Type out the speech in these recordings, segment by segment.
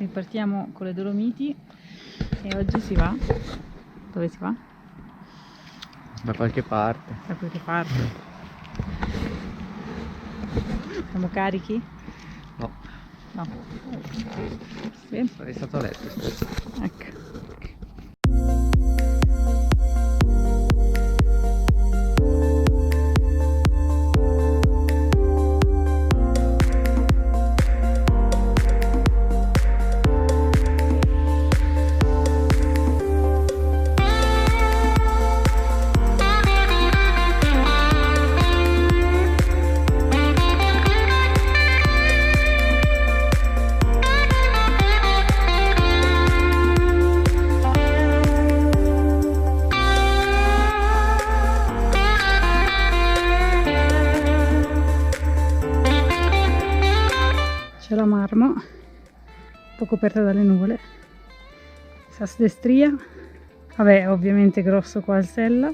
Ripartiamo con le Dolomiti e oggi si va. Dove si va? Da qualche parte. Da qualche parte. Siamo carichi? No. No. Bene. Sarei stato a letto. Ecco. C'è la Marmo, un po' coperta dalle nuvole. Sas Destria, vabbè, ovviamente grosso qua al Sella.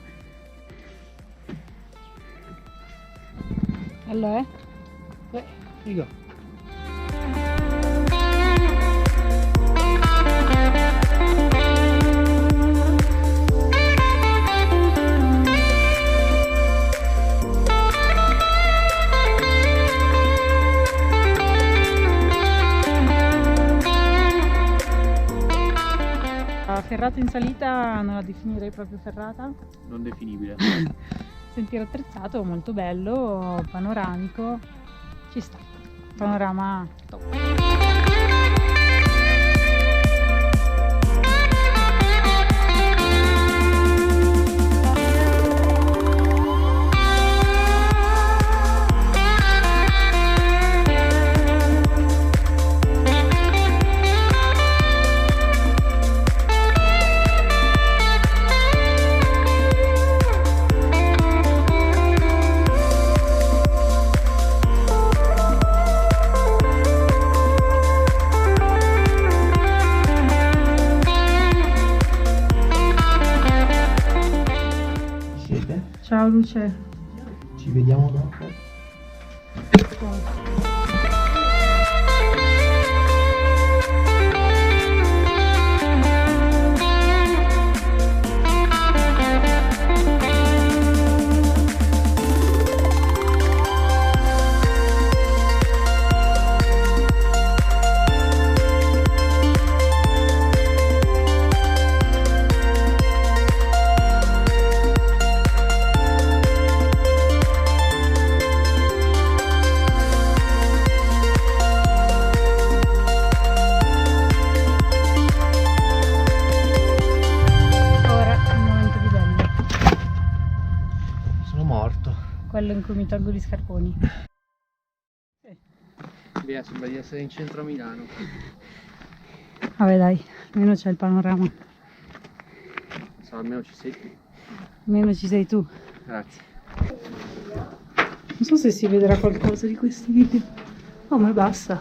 Allora, Figo. La ferrata in salita non la definirei proprio ferrata. Non definibile. Sentiero attrezzato, molto bello, panoramico, ci sta, panorama top. Ciao Luce. Ci vediamo dopo. Quello in cui mi tolgo gli scarponi. Via, sembra di essere in centro a Milano. Vabbè dai, almeno c'è il panorama. Almeno ci sei tu. Almeno ci sei tu. Grazie. Non so se si vedrà qualcosa di questi video. Oh, ma basta.